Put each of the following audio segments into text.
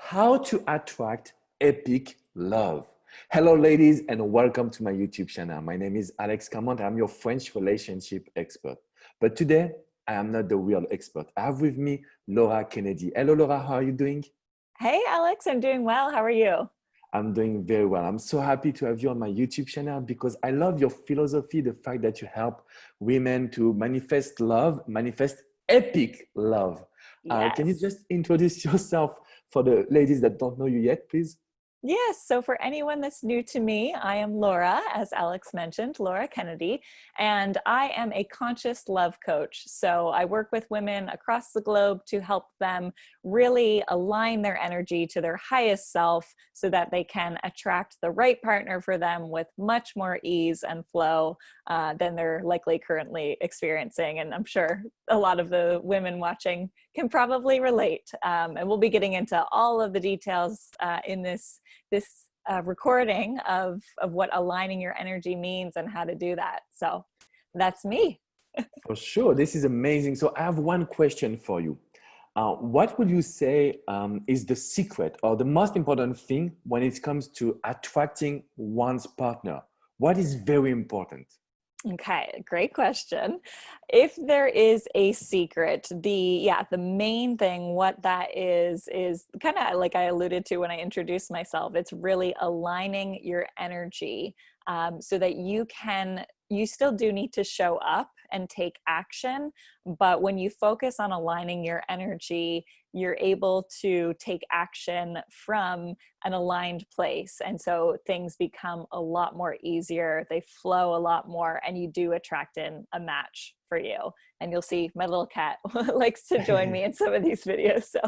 how to attract epic love. Hello, ladies, and welcome to my YouTube channel. My name is Alex Cormont. I'm your French relationship expert. But today, I am not the real expert. I have with me Laura Kennedy. Hello, Laura. How are you doing? Hey, Alex, I'm doing well. How are you? I'm doing very well. I'm so happy to have you on my YouTube channel because I love your philosophy, the fact that you help women to manifest love, manifest epic love. Can you Yes. just introduce yourself for the ladies that don't know you yet, please? Yes. So for anyone that's new to me, I am Laura, as Alex mentioned, Laura Kennedy, and I am a conscious love coach. So I work with women across the globe to help them really align their energy to their highest self so that they can attract the right partner for them with much more ease and flow than they're likely currently experiencing. And I'm sure a lot of the women watching can probably relate. And we'll be getting into all of the details in this recording of what aligning your energy means and how to do that. So that's me. For sure. This is amazing. So I have one question for you. What would you say is the secret or the most important thing when it comes to attracting one's partner? What is very important? Okay, great question. If there is a secret, the main thing, what that is kind of like I alluded to when I introduced myself. It's really aligning your energy so that you still do need to show up and take action, but when you focus on aligning your energy, you're able to take action from an aligned place. And so things become a lot more easier. They flow a lot more, and you do attract in a match for you. And you'll see my little cat likes to join me in some of these videos. So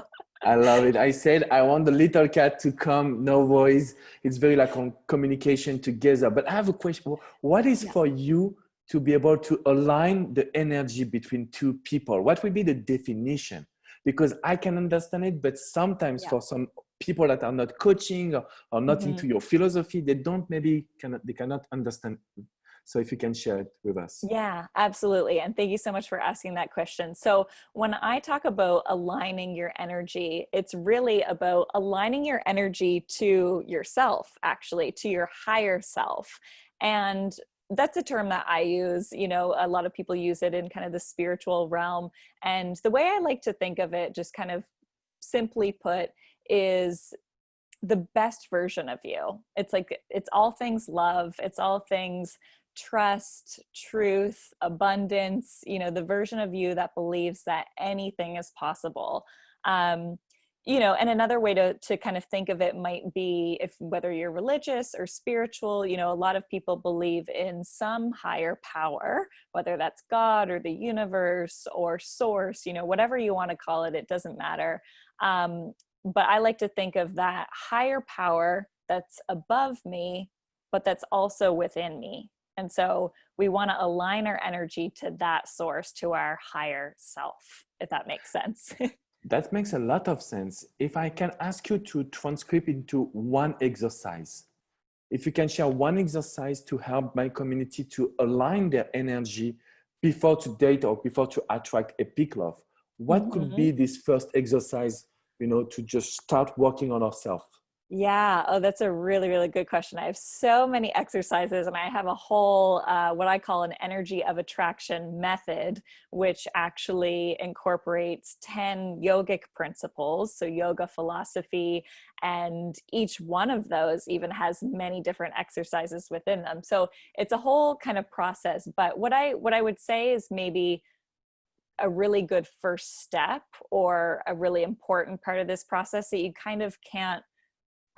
I love it. I said I want the little cat to come, no voice. It's very like on communication together. But I have a question. What is yeah. for you to be able to align the energy between two people? What would be the definition? Because I can understand it, but sometimes Yeah. for some people that are not coaching or not into Mhm. your philosophy, they cannot understand. So if you can share it with us. Yeah, absolutely. And thank you so much for asking that question. So, when I talk about aligning your energy, it's really about aligning your energy to yourself, actually, to your higher self. And that's a term that I use. You know, a lot of people use it in kind of the spiritual realm. And the way I like to think of it, just kind of simply put, is the best version of you. It's like, it's all things love, it's all things trust, truth, abundance, the version of you that believes that anything is possible. And another way to kind of think of it might be, if whether you're religious or spiritual, a lot of people believe in some higher power, whether that's God or the universe or source, whatever you want to call it, it doesn't matter. But I like to think of that higher power that's above me, but that's also within me. And so we want to align our energy to that source, to our higher self, if that makes sense. That makes a lot of sense. If I can ask you to transcribe into one exercise, if you can share one exercise to help my community to align their energy before to date or before to attract epic love, what could Mhm. be this first exercise, to just start working on ourselves? Yeah. Oh, that's a really, really good question. I have so many exercises, and I have a whole, what I call an energy of attraction method, which actually incorporates 10 yogic principles. So yoga philosophy, and each one of those even has many different exercises within them. So it's a whole kind of process. But what I would say is maybe a really good first step, or a really important part of this process that you kind of can't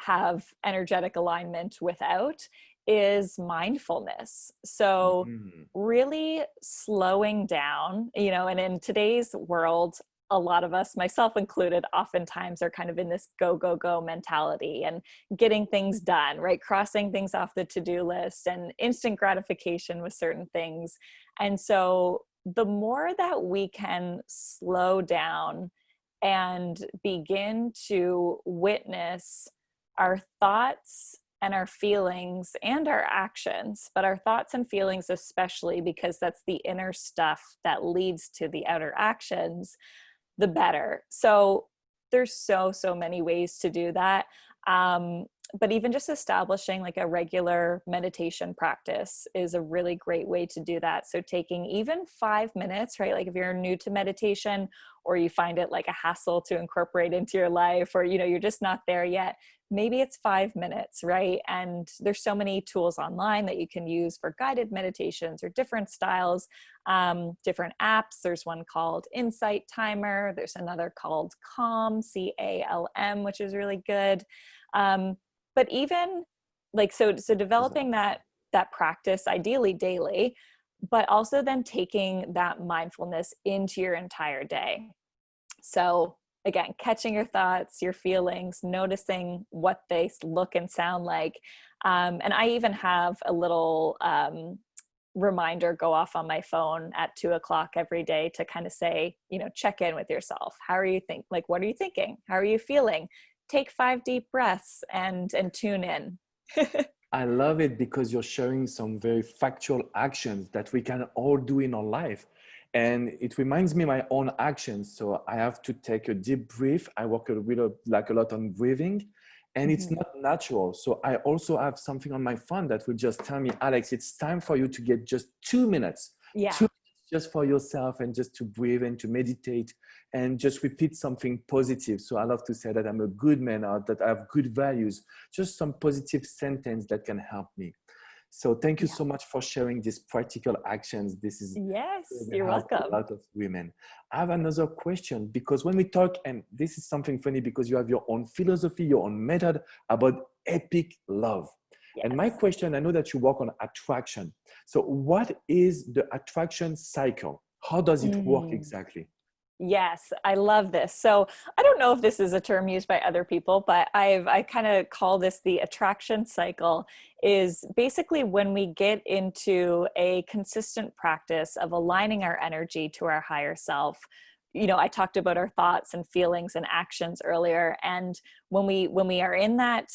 have energetic alignment without, is mindfulness. So Mhm. really slowing down, and in today's world, a lot of us, myself included, oftentimes are kind of in this go, go, go mentality and getting things done, right? Crossing things off the to-do list and instant gratification with certain things. And so the more that we can slow down and begin to witness our thoughts and our feelings and our actions, but our thoughts and feelings especially, because that's the inner stuff that leads to the outer actions, the better. So there's so many ways to do that. But even just establishing like a regular meditation practice is a really great way to do that. So taking even 5 minutes, right? Like if you're new to meditation, or you find it like a hassle to incorporate into your life, or, you're just not there yet, maybe it's 5 minutes, right? And there's so many tools online that you can use for guided meditations or different styles, different apps. There's one called Insight Timer. There's another called Calm, CALM, which is really good. But even like, so developing that practice, ideally daily, but also then taking that mindfulness into your entire day. So again, catching your thoughts, your feelings, noticing what they look and sound like. And I even have a little reminder go off on my phone at 2:00 every day to kind of say, check in with yourself. How are you what are you thinking? How are you feeling? Take 5 deep breaths and tune in. I love it because you're sharing some very factual actions that we can all do in our life. And it reminds me of my own actions. So I have to take a deep breath. I work a lot on breathing, and it's not natural. So I also have something on my phone that will just tell me, Alex, it's time for you to get just 2 minutes. Yeah. 2 minutes just for yourself, and just to breathe and to meditate and just repeat something positive. So I love to say that I'm a good man, or that I have good values, just some positive sentence that can help me. So thank you so much for sharing these practical actions. This is You're welcome. a lot of women. I have another question, because when we talk, and this is something funny because you have your own philosophy, your own method about epic love. Yes. And my question, I know that you work on attraction. So what is the attraction cycle? How does it work exactly? Yes, I love this. So I don't know if this is a term used by other people, but I kind of call this the attraction cycle. Is basically when we get into a consistent practice of aligning our energy to our higher self. I talked about our thoughts and feelings and actions earlier. And when we are in that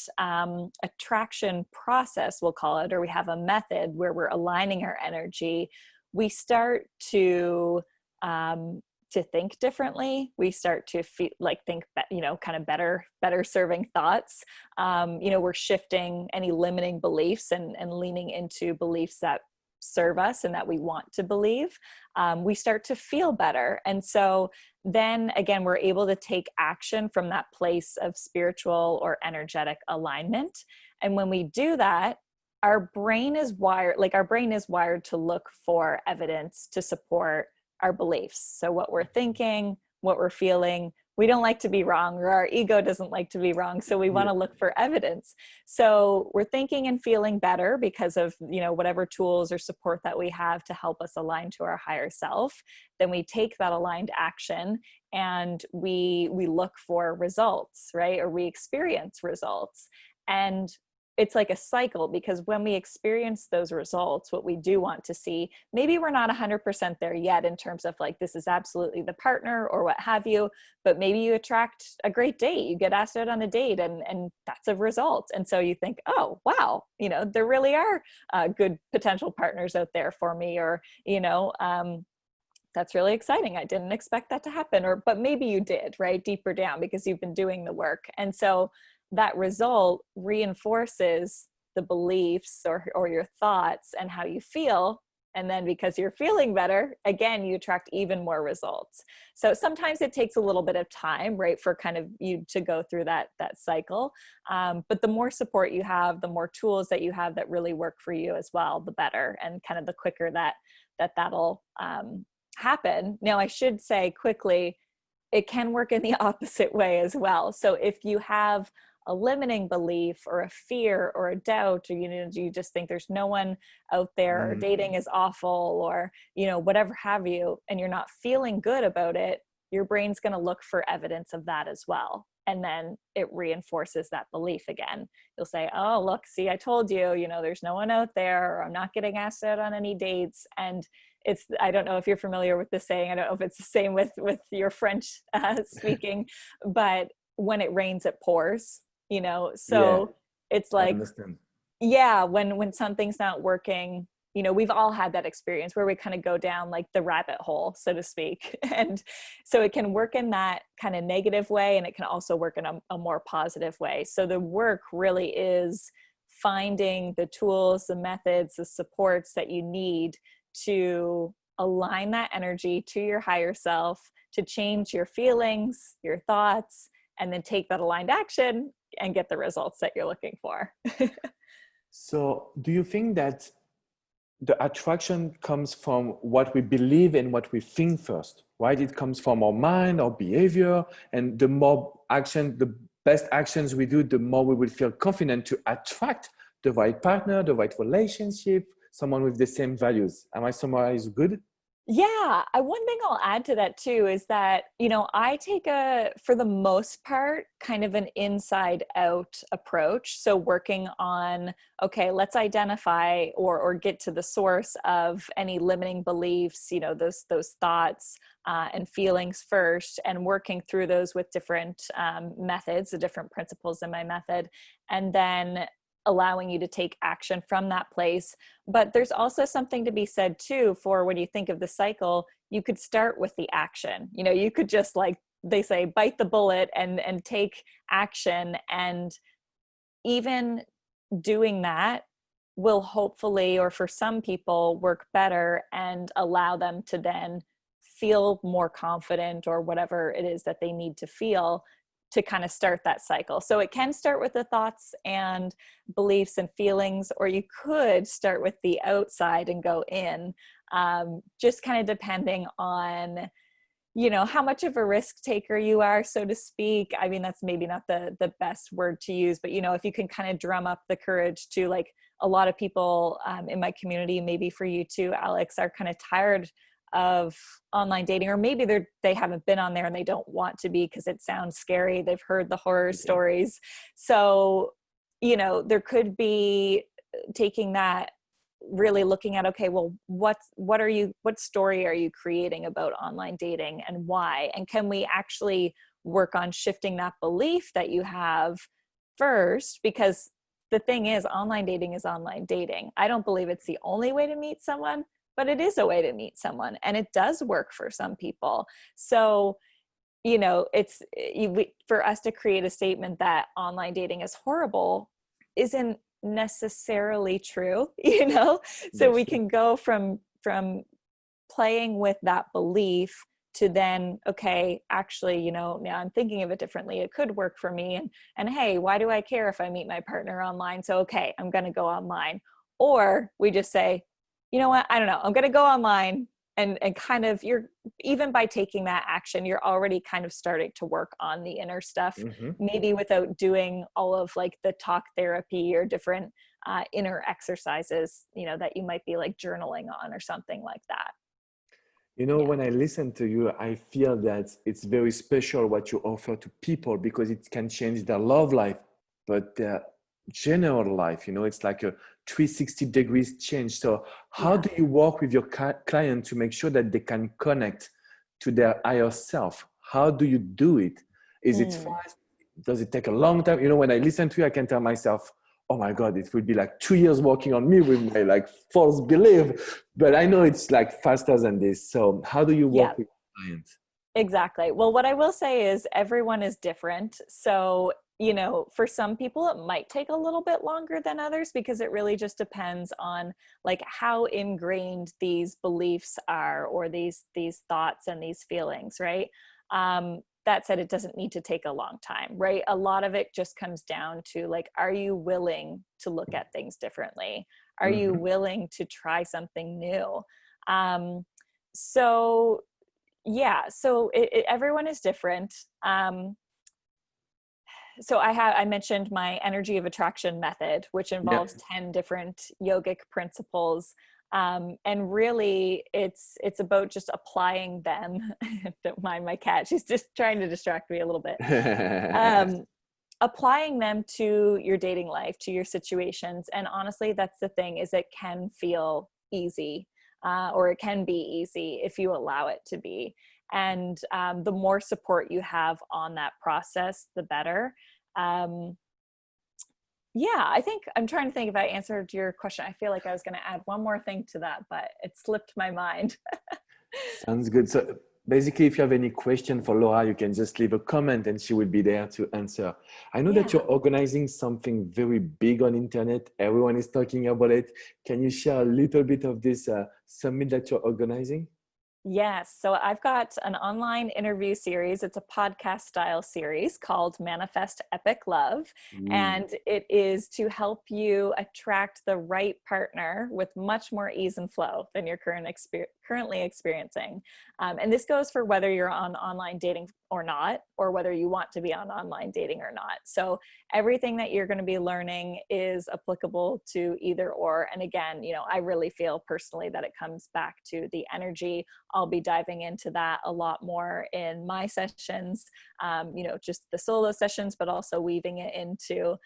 attraction process, we'll call it, or we have a method where we're aligning our energy, we start to think differently. We start to think, kind of better serving thoughts. We're shifting any limiting beliefs and leaning into beliefs that serve us and that we want to believe. We start to feel better. And so then again, we're able to take action from that place of spiritual or energetic alignment. And when we do that, our brain is wired to look for evidence to support our beliefs. So what we're thinking, what we're feeling, we don't like to be wrong, or our ego doesn't like to be wrong. So we want to look for evidence. So we're thinking and feeling better because of, whatever tools or support that we have to help us align to our higher self. Then we take that aligned action and we look for results, right? Or we experience results. And it's like a cycle, because when we experience those results, what we do want to see, maybe we're not 100% there yet in terms of like, this is absolutely the partner or what have you, but maybe you attract a great date, you get asked out on a date, and that's a result. And so you think, oh, wow, there really are good potential partners out there for me, or, that's really exciting. I didn't expect that to happen, but maybe you did, right? Deeper down, because you've been doing the work. And so that result reinforces the beliefs or your thoughts and how you feel. And then because you're feeling better, again, you attract even more results. So sometimes it takes a little bit of time, right, for kind of you to go through that cycle. But the more support you have, the more tools that you have that really work for you as well, the better, and kind of the quicker that'll happen. Now, I should say quickly, it can work in the opposite way as well. So if you have a limiting belief or a fear or a doubt, or you just think there's no one out there, or dating is awful, or whatever have you, and you're not feeling good about it, your brain's going to look for evidence of that as well. And then it reinforces that belief again. You'll say, oh, look, see, I told you, there's no one out there, or I'm not getting asked out on any dates. And I don't know if you're familiar with the saying, I don't know if it's the same with your French speaking, but when it rains, it pours, so it's like, when something's not working, you know, we've all had that experience where we kind of go down like the rabbit hole, so to speak. And so it can work in that kind of negative way, and it can also work in a more positive way. So the work really is finding the tools, the methods, the supports that you need to align that energy to your higher self, to change your feelings, your thoughts, and then take that aligned action and get the results that you're looking for. So do you think that the attraction comes from what we believe and what we think first, right? It comes from our mind, our behavior, and the more action, the best actions we do, the more we will feel confident to attract the right partner, the right relationship, someone with the same values. Am I summarized good? Yeah, one thing I'll add to that too is that, you know, I take for the most part, kind of an inside out approach. So working on, okay, let's identify or get to the source of any limiting beliefs, you know, those thoughts and feelings first, and working through those with different methods, the different principles in my method, and then allowing you to take action from that place. But there's also something to be said too for when you think of the cycle, you could start with the action. You know, you could just, like they say, bite the bullet and take action. And even doing that will hopefully, or for some people, work better and allow them to then feel more confident or whatever it is that they need to feel to kind of start that cycle. So it can start with the thoughts and beliefs and feelings, or you could start with the outside and go in, just kind of depending on, you know, how much of a risk taker you are, so to speak. I mean, that's maybe not the best word to use, but, you know, if you can kind of drum up the courage to, like, a lot of people in my community, maybe for you too, Alex, are kind of tired of online dating, or maybe they haven't been on there and they don't want to be because it sounds scary. They've heard the horror stories. So, you know, there could be taking that, really looking at, okay, well, what story are you creating about online dating and why? And can we actually work on shifting that belief that you have first? Because the thing is, online dating is online dating. I don't believe it's the only way to meet someone, but it is a way to meet someone, and it does work for some people. So, you know, for us to create a statement that online dating is horrible isn't necessarily true, you know? So we can go from playing with that belief to then, okay, actually, you know, now I'm thinking of it differently. It could work for me. And hey, why do I care if I meet my partner online? So, okay, I'm going to go online. Or we just say, you know what, I don't know, I'm going to go online, and kind of, you're, even by taking that action, you're already kind of starting to work on the inner stuff, maybe without doing all of like the talk therapy or different inner exercises, you know, that you might be like journaling on or something like that. You know, when I listen to you, I feel that it's very special what you offer to people, because it can change their love life, but their general life, you know, it's like a 360 degrees change. So how do you work with your client to make sure that they can connect to their higher self? How do you do it? Is it fast? Does it take a long time? You know, when I listen to you, I can tell myself, oh my God, it would be like 2 years working on me with my like false belief. But I know it's like faster than this. So how do you work with clients? Exactly. Well, what I will say is everyone is different. So, you know, for some people, it might take a little bit longer than others, because it really just depends on like how ingrained these beliefs are, or these thoughts and these feelings, right? That said, it doesn't need to take a long time, right? A lot of it just comes down to like, are you willing to look at things differently? Are you willing to try something new? So everyone is different. So I mentioned my energy of attraction method, which involves 10 different yogic principles. And really it's about just applying them. Don't mind my cat. She's just trying to distract me a little bit. Applying them to your dating life, to your situations. And honestly, that's the thing, is it can feel easy, or it can be easy if you allow it to be. And the more support you have on that process, the better. Yeah, I think I'm trying to think if I answered your question. I feel like I was going to add one more thing to that, but it slipped my mind. Sounds good. So basically, if you have any question for Laura, you can just leave a comment and she will be there to answer. I know that Yeah. you're organizing something very big on internet. Everyone is talking about it. Can you share a little bit of this summit that you're organizing? Yes. So I've got an online interview series. It's a podcast style series called Manifest Epic Love. Mm. And it is to help you attract the right partner with much more ease and flow than you're currently experiencing. And this goes for whether you're on online dating or not, or whether you want to be on online dating or not. So everything that you're going to be learning is applicable to either or. And again, I really feel personally that it comes back to the energy. I'll be diving into that a lot more in my sessions, just the solo sessions, but also weaving it into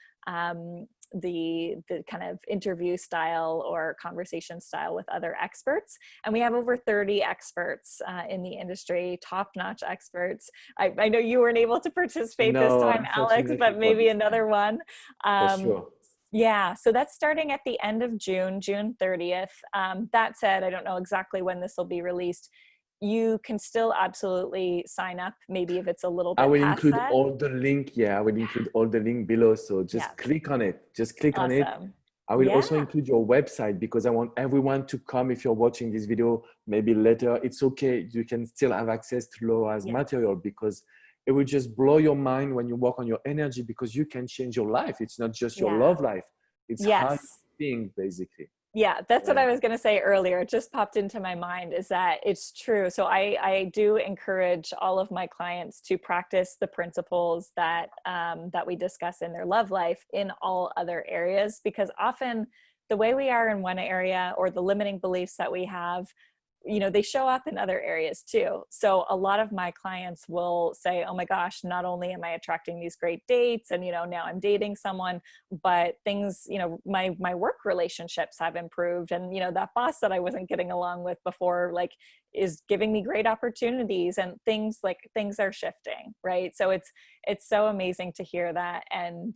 the kind of interview style or conversation style with other experts. And we have over 30 experts in the industry, top-notch experts. I know you weren't able to participate this No, time, Alex, unfortunately but for maybe this time, another one. for Um, sure. yeah, so that's starting at the end of June 30th. That said, I don't know exactly when this will be released. You can still absolutely sign up, maybe if it's a little I bit will past include that. all the link. Yeah, I will include all the link below. So Yeah, just click on it. Just click on it. awesome. I will Yeah, also include your website because I want everyone to come. If you're watching this video, maybe later, it's okay. You can still have access to Laura's yes, material because it will just blow your mind when you work on your energy because you can change your life. It's not just your yeah, love life. It's how you yes. think, basically. Yeah, that's what Yeah. I was going to say earlier. It just popped into my mind is that it's true. So I do encourage all of my clients to practice the principles that we discuss in their love life in all other areas, because often the way we are in one area or the limiting beliefs that we have, they show up in other areas too. So a lot of my clients will say, oh my gosh, not only am I attracting these great dates and, now I'm dating someone, but things, my work relationships have improved. And, that boss that I wasn't getting along with before, like, is giving me great opportunities, and things are shifting. Right. So it's so amazing to hear that. And,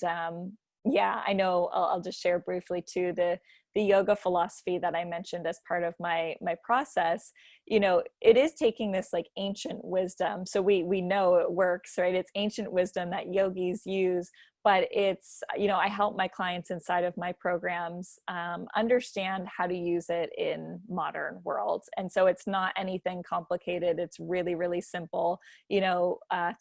yeah, I know I'll just share briefly too, the yoga philosophy that I mentioned as part of my process. It is taking this like ancient wisdom. So we know it works, right? It's ancient wisdom that yogis use, but it's, I help my clients inside of my programs understand how to use it in modern worlds. And so it's not anything complicated. It's really, really simple.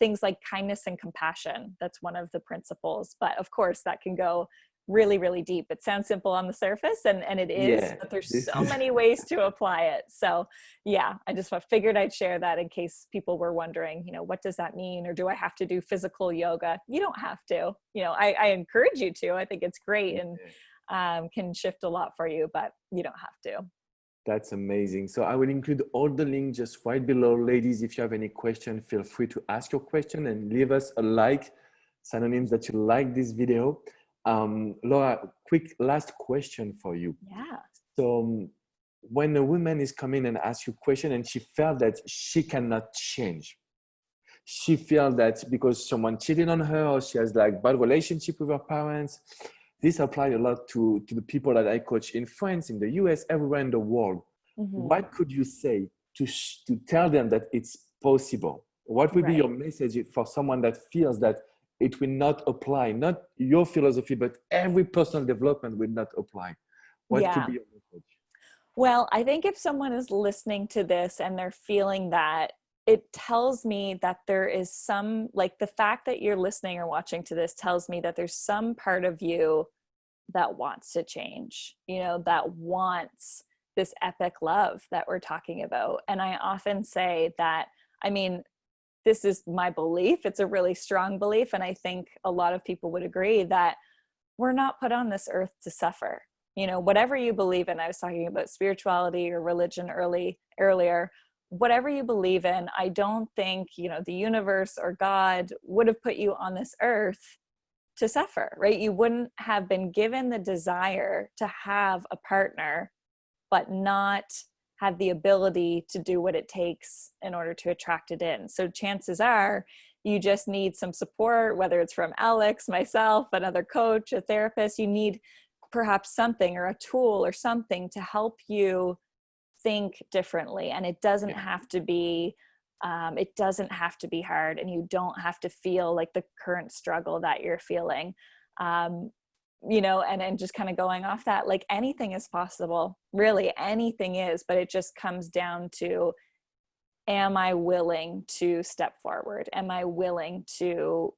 Things like kindness and compassion. That's one of the principles. But of course, that can go really, really deep. It sounds simple on the surface, and it is, Yeah. but there's This so is many ways to apply it. So yeah, I just figured I'd share that in case people were wondering, what does that mean? Or do I have to do physical yoga? You don't have to. I encourage you to. I think it's great and can shift a lot for you, but you don't have to. That's amazing. So I will include all the links just right below. Ladies, if you have any question, feel free to ask your question and leave us a like, synonyms that you like this video. Laura, quick last question for you. Yeah. So when a woman is coming and asks you a question and she felt that she cannot change, she feels that because someone cheated on her or she has like bad relationship with her parents. This applies a lot to the people that I coach in France, in the US, everywhere in the world. Mm-hmm. What could you say to tell them that it's possible? What would be your Right. message for someone that feels that it will not apply, not your philosophy, but every personal development will not apply? What could Yeah. be your message? Well, I think if someone is listening to this and they're feeling that, it tells me that there is some, like, the fact that you're listening or watching to this tells me that there's some part of you that wants to change, that wants this epic love that we're talking about. And I often say that, I mean, this is my belief. It's a really strong belief. And I think a lot of people would agree that we're not put on this earth to suffer. Whatever you believe in, I was talking about spirituality or religion earlier, whatever you believe in, I don't think, the universe or God would have put you on this earth to suffer, right? You wouldn't have been given the desire to have a partner, but not have the ability to do what it takes in order to attract it in. So chances are you just need some support, whether it's from Alex, myself, another coach, a therapist. You need perhaps something or a tool or something to help you think differently. And it doesn't have to be hard, and you don't have to feel like the current struggle that you're feeling. You know, and just kind of going off that, like anything is possible, really anything is, but it just comes down to, am I willing to step forward? Am I willing to,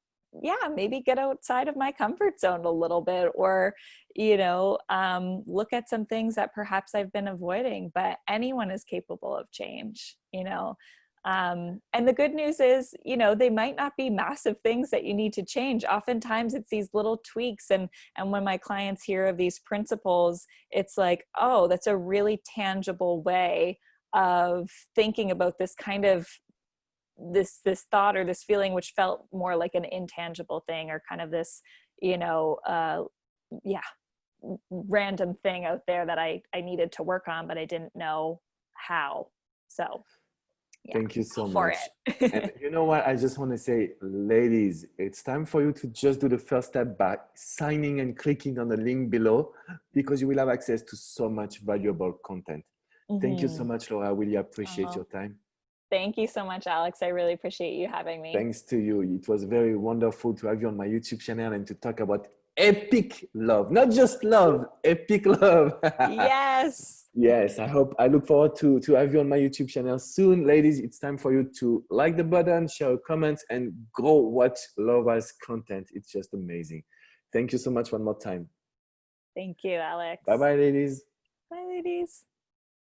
maybe get outside of my comfort zone a little bit, or, you know, look at some things that perhaps I've been avoiding. But anyone is capable of change, you know. And the good news is, you know, they might not be massive things that you need to change. Oftentimes it's these little tweaks. And when my clients hear of these principles, it's like, oh, that's a really tangible way of thinking about this kind of this thought or this feeling, which felt more like an intangible thing, or kind of this, you know, random thing out there that I needed to work on, but I didn't know how. So thank you so much. And you know what? I just want to say, ladies, it's time for you to just do the first step by signing and clicking on the link below, because you will have access to so much valuable content. Thank you so much, Laura. I really appreciate your time. Thank you so much, Alex. I really appreciate you having me. Thanks to you. It was very wonderful to have you on my YouTube channel and to talk about epic love, not just love, epic love. Yes. Yes, I look forward to have you on my YouTube channel soon. Ladies, it's time for you to like the button, share a comment, and go watch Laura's content. It's just amazing. Thank you so much one more time. Thank you, Alex. Bye-bye, ladies. Bye, ladies.